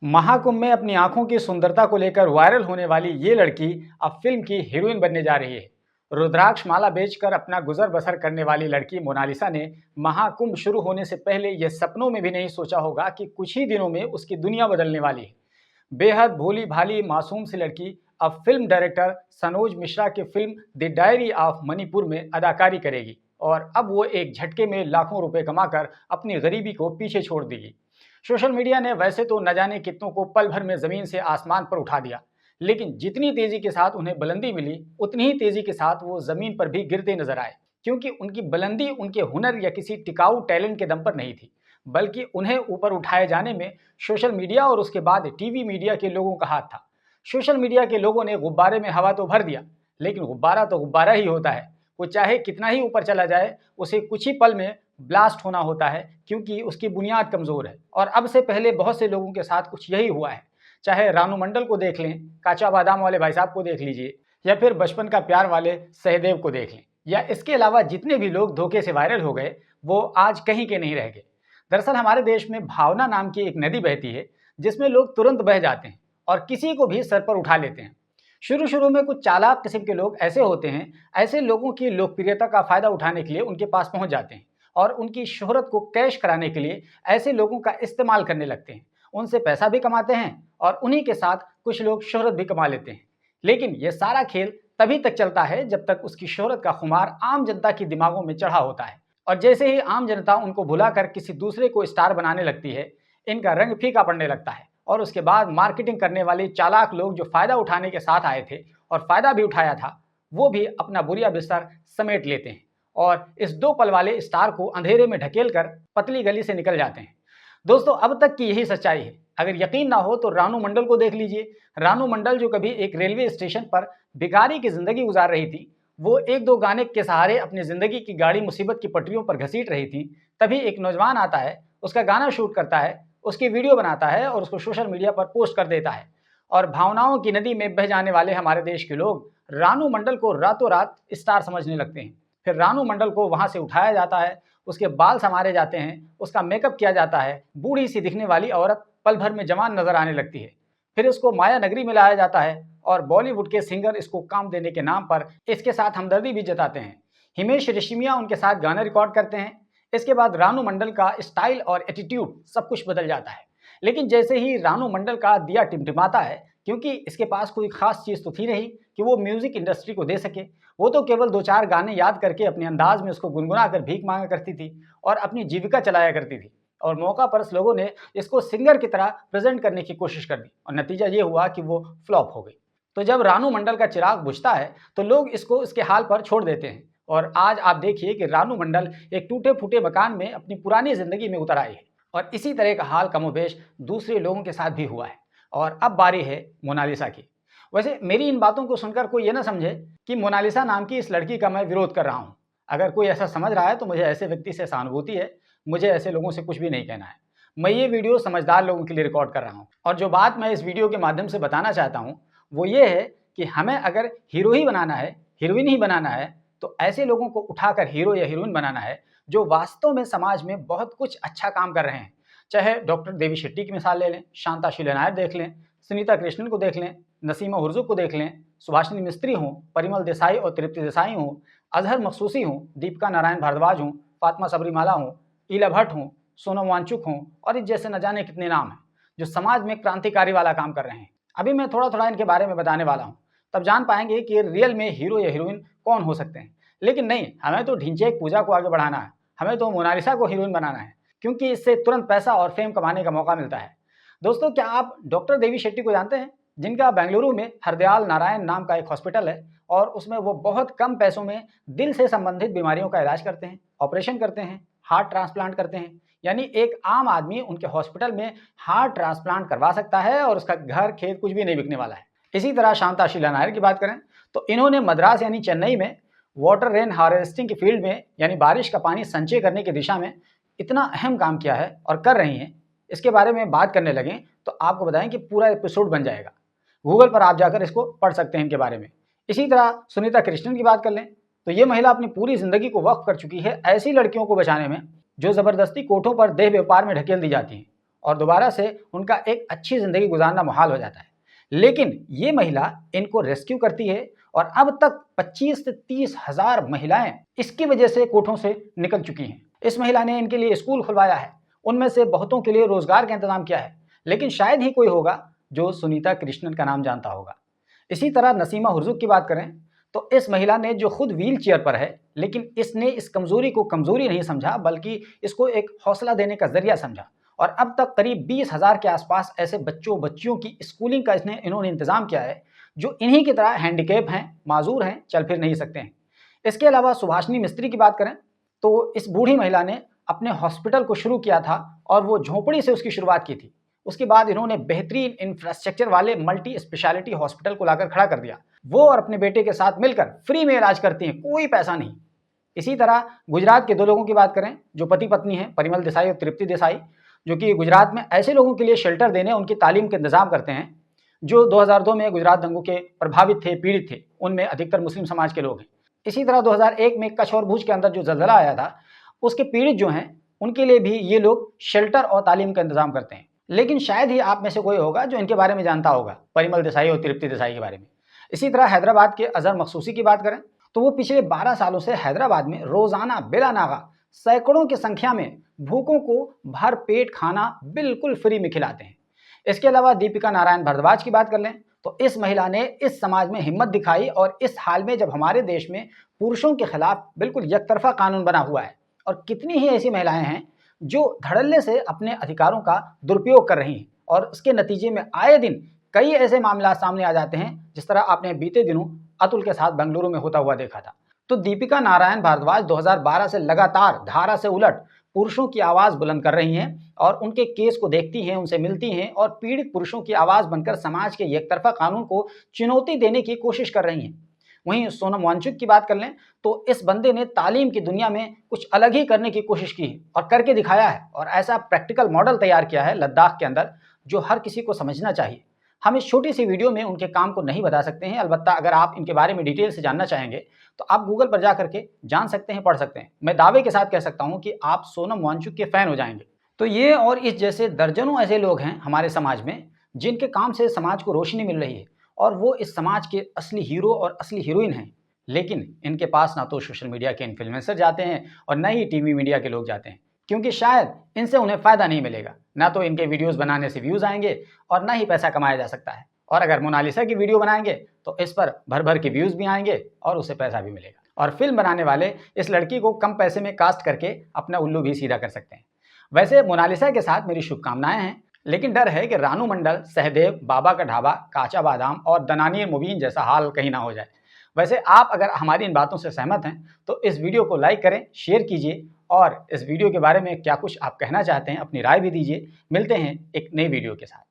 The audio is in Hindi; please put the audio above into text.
महाकुंभ में अपनी आंखों की सुंदरता को लेकर वायरल होने वाली ये लड़की अब फिल्म की हीरोइन बनने जा रही है। रुद्राक्ष माला बेचकर अपना गुजर बसर करने वाली लड़की मोनालिसा ने महाकुंभ शुरू होने से पहले यह सपनों में भी नहीं सोचा होगा कि कुछ ही दिनों में उसकी दुनिया बदलने वाली है। बेहद भोली भाली मासूम सी लड़की अब फिल्म डायरेक्टर सनोज मिश्रा की film the diary of Manipur में अदाकारी करेगी और अब वो एक झटके में लाखों रुपए कमाकर अपनी गरीबी को पीछे छोड़ देगी। सोशल मीडिया ने वैसे तो न जाने कितनों को पल भर में जमीन से आसमान पर उठा दिया, लेकिन जितनी तेजी के साथ उन्हें बुलंदी मिली उतनी ही तेजी के साथ वो जमीन पर भी गिरते नजर आए, क्योंकि उनकी बुलंदी उनके हुनर या किसी टिकाऊ टैलेंट के दम पर नहीं थी, बल्कि उन्हें ऊपर उठाए जाने में सोशल मीडिया और उसके बाद टीवी मीडिया के लोगों का हाथ था। सोशल मीडिया के लोगों ने गुब्बारे में हवा तो भर दिया, लेकिन गुब्बारा तो गुब्बारा ही होता है। वो चाहे कितना ही ऊपर चला जाए, उसे कुछ ही पल में ब्लास्ट होना होता है, क्योंकि उसकी बुनियाद कमज़ोर है। और अब से पहले बहुत से लोगों के साथ कुछ यही हुआ है। चाहे रानू मंडल को देख लें, काचा बादाम वाले भाई साहब को देख लीजिए, या फिर बचपन का प्यार वाले सहदेव को देख लें, या इसके अलावा जितने भी लोग धोखे से वायरल हो गए वो आज कहीं के नहीं रह गए। दरअसल हमारे देश में भावना नाम की एक नदी बहती है, जिसमें लोग तुरंत बह जाते हैं और किसी को भी सर पर उठा लेते हैं। शुरू शुरू में कुछ चालाक किस्म के लोग ऐसे होते हैं, ऐसे लोगों की लोकप्रियता का फायदा उठाने के लिए उनके पास पहुंच जाते हैं और उनकी शोहरत को कैश कराने के लिए ऐसे लोगों का इस्तेमाल करने लगते हैं। उनसे पैसा भी कमाते हैं और उन्हीं के साथ कुछ लोग शोहरत भी कमा लेते हैं। लेकिन यह सारा खेल तभी तक चलता है जब तक उसकी शोहरत का खुमार आम जनता के दिमागों में चढ़ा होता है, और जैसे ही आम जनता उनको भुलाकर किसी दूसरे को स्टार बनाने लगती है, इनका रंग फीका पड़ने लगता है और उसके बाद मार्केटिंग करने वाले चालाक लोग जो फायदा उठाने के साथ आए थे और फायदा भी उठाया था, वो भी अपना बुरिया बिस्तर समेट लेते हैं और इस दो पल वाले स्टार को अंधेरे में ढकेल कर पतली गली से निकल जाते हैं। दोस्तों, अब तक की यही सच्चाई है। अगर यकीन ना हो तो रानू मंडल को देख लीजिए। रानू मंडल जो कभी एक रेलवे स्टेशन पर भिखारी की जिंदगी गुजार रही थी, वो एक दो गाने के सहारे अपनी जिंदगी की गाड़ी मुसीबत की पटरियों पर घसीट रही थी। तभी एक नौजवान आता है, उसका गाना शूट करता है, उसकी वीडियो बनाता है और उसको सोशल मीडिया पर पोस्ट कर देता है। और भावनाओं की नदी में बह जाने वाले हमारे देश के लोग रानू मंडल को रातों रात स्टार समझने लगते हैं। फिर रानू मंडल को वहां से उठाया जाता है, उसके बाल संवारे जाते हैं, उसका मेकअप किया जाता है। बूढ़ी सी दिखने वाली औरत पल भर में जवान नजर आने लगती है। फिर इसको माया नगरी में लाया जाता है और बॉलीवुड के सिंगर इसको काम देने के नाम पर इसके साथ हमदर्दी भी जताते हैं। हिमेश रेशमिया उनके साथ गाना रिकॉर्ड करते हैं। इसके बाद रानू मंडल का स्टाइल और एटीट्यूड सब कुछ बदल जाता है। लेकिन जैसे ही रानू मंडल का दिया टिमटिमाता है, क्योंकि इसके पास कोई खास चीज़ तो थी नहीं कि वो म्यूजिक इंडस्ट्री को दे सके, वो तो केवल दो चार गाने याद करके अपने अंदाज में उसको गुनगुना कर भीख मांगा करती थी और अपनी जीविका चलाया करती थी। और मौका पर लोगों ने इसको सिंगर की तरह प्रेजेंट करने की कोशिश कर दी और नतीजा ये हुआ कि वो फ्लॉप हो गई। तो जब रानू मंडल का चिराग बुझता है तो लोग इसको इसके हाल पर छोड़ देते हैं और आज आप देखिए कि रानू मंडल एक टूटे फूटे मकान में अपनी पुरानी जिंदगी में उतर आई है। और इसी तरह का हाल कमोबेश दूसरे लोगों के साथ भी हुआ है। और अब बारी है मोनालिसा की। वैसे मेरी इन बातों को सुनकर कोई ये ना समझे कि मोनालिसा नाम की इस लड़की का मैं विरोध कर रहा हूँ। अगर कोई ऐसा समझ रहा है तो मुझे ऐसे व्यक्ति से सहानुभूति है, मुझे ऐसे लोगों से कुछ भी नहीं कहना है। मैं ये वीडियो समझदार लोगों के लिए रिकॉर्ड कर रहा हूँ और जो बात मैं इस वीडियो के माध्यम से बताना चाहता हूँ वो ये है कि हमें अगर हीरो ही बनाना है, हीरोइन ही बनाना है, तो ऐसे लोगों को उठाकर हीरो या हीरोइन बनाना है जो वास्तव में समाज में बहुत कुछ अच्छा काम कर रहे हैं। चाहे डॉक्टर देवी शेट्टी की मिसाल ले लें, शांता शीलनायर देख लें, सुनीता कृष्णन को देख लें, नसीमा हुर्जुक को देख लें, सुभाषिनी मिस्त्री हों, परिमल देसाई और तृप्ति देसाई हों, अजहर मखसूसी हों, दीपिका नारायण भारद्वाज हों, फातिमा सबरीमाला हों, ईला भट्ट हों, सोनम वांगचुक हों और इस जैसे न जाने कितने नाम हैं जो समाज में क्रांतिकारी वाला काम कर रहे हैं। अभी मैं थोड़ा थोड़ा इनके बारे में बताने वाला हूँ, तब जान पाएंगे कि रियल में हीरो या हीरोइन कौन हो सकते हैं। लेकिन नहीं, हमें तो ढिंचे पूजा को आगे बढ़ाना है, हमें तो मोनालिसा को हीरोइन बनाना है, क्योंकि इससे तुरंत पैसा और फेम कमाने का मौका मिलता है। दोस्तों, क्या आप डॉक्टर देवी शेट्टी को जानते हैं, जिनका बेंगलुरु में हरदयाल नारायण नाम का एक हॉस्पिटल है और उसमें वो बहुत कम पैसों में दिल से संबंधित बीमारियों का इलाज करते हैं, ऑपरेशन करते हैं, हार्ट ट्रांसप्लांट करते हैं। यानी एक आम आदमी उनके हॉस्पिटल में हार्ट ट्रांसप्लांट करवा सकता है और उसका घर खेत कुछ भी नहीं बिकने वाला है। इसी तरह शांता शीलनायर की बात करें तो इन्होंने मद्रास यानी चेन्नई में वाटर रेन हार्वेस्टिंग की फील्ड में, यानी बारिश का पानी संचय करने की दिशा में इतना अहम काम किया है और कर रही हैं। इसके बारे में बात करने लगें तो आपको बताएं कि पूरा एपिसोड बन जाएगा। गूगल पर आप जाकर इसको पढ़ सकते हैं इनके बारे में। इसी तरह सुनीता कृष्णन की बात कर लें तो ये महिला अपनी पूरी जिंदगी को वक्फ कर चुकी है ऐसी लड़कियों को बचाने में जो ज़बरदस्ती कोठों पर देह व्यापार में ढकेल दी जाती हैं और दोबारा से उनका एक अच्छी ज़िंदगी गुजारना मुहाल हो जाता है। लेकिन ये महिला इनको रेस्क्यू करती है और अब तक 25 से 30 हज़ार महिलाएं इसकी वजह से कोठों से निकल चुकी हैं। इस महिला ने इनके लिए स्कूल खुलवाया है, उनमें से बहुतों के लिए रोजगार का इंतजाम किया है, लेकिन शायद ही कोई होगा जो सुनीता कृष्णन का नाम जानता होगा। इसी तरह नसीमा हुर्जुक की बात करें तो इस महिला ने जो खुद व्हील चेयर पर है, लेकिन इसने इस कमजोरी को कमजोरी नहीं समझा बल्कि इसको एक हौसला देने का जरिया समझा और अब तक करीब 20,000 के आसपास ऐसे बच्चों बच्चियों की स्कूलिंग का इन्होंने इंतजाम किया है जो इन्हीं की तरह हैंडीकैप हैं, माजूर हैं, चल फिर नहीं सकते हैं। इसके अलावा सुभाषिनी मिस्त्री की बात करें तो इस बूढ़ी महिला ने अपने हॉस्पिटल को शुरू किया था और वो झोपड़ी से उसकी शुरुआत की थी। उसके बाद इन्होंने बेहतरीन इंफ्रास्ट्रक्चर वाले मल्टी स्पेशलिटी हॉस्पिटल को लाकर खड़ा कर दिया। वो और अपने बेटे के साथ मिलकर फ्री में इलाज करती हैं, कोई पैसा नहीं। इसी तरह गुजरात के दो लोगों की बात करें जो पति पत्नी हैं, परिमल देसाई और तृप्ति देसाई, जो कि गुजरात में ऐसे लोगों के लिए शेल्टर देने, उनकी तालीम के इंतजाम करते हैं जो 2002 में गुजरात दंगों के प्रभावित थे, पीड़ित थे। उनमें अधिकतर मुस्लिम समाज के लोग हैं। इसी तरह 2001 में कच्छ और भुज के अंदर जो जलजला आया था, उसके पीड़ित जो हैं उनके लिए भी ये लोग शेल्टर और तालीम का इंतजाम करते हैं। लेकिन शायद ही आप में से कोई होगा जो इनके बारे में जानता होगा, परिमल देसाई और तृप्ति देसाई के बारे में। इसी तरह हैदराबाद के अजहर मखसूसी की बात करें तो वो पिछले 12 सालों से हैदराबाद में रोजाना बेला नागा सैकड़ों की संख्या में भूखों को भर पेट खाना बिल्कुल फ्री में खिलाते हैं। इसके अलावा दीपिका नारायण भारद्वाज की बात कर लें तो इस महिला ने इस समाज में हिम्मत दिखाई और इस हाल में जब हमारे देश में पुरुषों के खिलाफ बिल्कुल एकतरफा कानून बना हुआ है और कितनी ही ऐसी महिलाएं हैं जो धड़ल्ले से अपने अधिकारों का दुरुपयोग कर रही हैं और उसके नतीजे में आए दिन कई ऐसे मामला सामने आ जाते हैं जिस तरह आपने बीते दिनों अतुल के साथ बेंगलुरु में होता हुआ देखा था। तो दीपिका नारायण भारद्वाज 2012 से लगातार धारा से उलट पुरुषों की आवाज बुलंद कर रही हैं और उनके केस को देखती हैं, उनसे मिलती हैं और पीड़ित पुरुषों की आवाज बनकर समाज के एकतरफा कानून को चुनौती देने की कोशिश कर रही हैं। वहीं सोनम वांगचुक की बात कर लें तो इस बंदे ने तालीम की दुनिया में कुछ अलग ही करने की कोशिश की है और करके दिखाया है और ऐसा प्रैक्टिकल मॉडल तैयार किया है लद्दाख के अंदर जो हर किसी को समझना चाहिए। हम इस छोटी सी वीडियो में उनके काम को नहीं बता सकते हैं, अलबत्ता अगर आप इनके बारे में डिटेल से जानना चाहेंगे तो आप गूगल पर जा करके जान सकते हैं, पढ़ सकते हैं। मैं दावे के साथ कह सकता हूं कि आप सोनम वांगचुक के फैन हो जाएंगे। तो ये और इस जैसे दर्जनों ऐसे लोग हैं हमारे समाज में जिनके काम से समाज को रोशनी मिल रही है और वो इस समाज के असली हीरो और असली हीरोइन हैं। लेकिन इनके पास ना तो सोशल मीडिया के इन्फ्लुएंसर जाते हैं और ना ही टीवी मीडिया के लोग जाते हैं, क्योंकि शायद इनसे उन्हें फ़ायदा नहीं मिलेगा। ना तो इनके वीडियोस बनाने से व्यूज़ आएंगे और ना ही पैसा कमाया जा सकता है। और अगर मोनालिसा की वीडियो बनाएंगे तो इस पर भर भर के व्यूज़ भी आएंगे और उसे पैसा भी मिलेगा। और फिल्म बनाने वाले इस लड़की को कम पैसे में कास्ट करके अपना उल्लू भी सीधा कर सकते हैं। वैसे मोनालिसा के साथ मेरी शुभकामनाएं हैं, लेकिन डर है कि रानू मंडल, सहदेव, बाबा का ढाबा, काचा बादाम और दनानियर मुबीन जैसा हाल कहीं ना हो जाए। वैसे आप अगर हमारी इन बातों से सहमत हैं तो इस वीडियो को लाइक करें, शेयर कीजिए और इस वीडियो के बारे में क्या कुछ आप कहना चाहते हैं अपनी राय भी दीजिए। मिलते हैं एक नई वीडियो के साथ।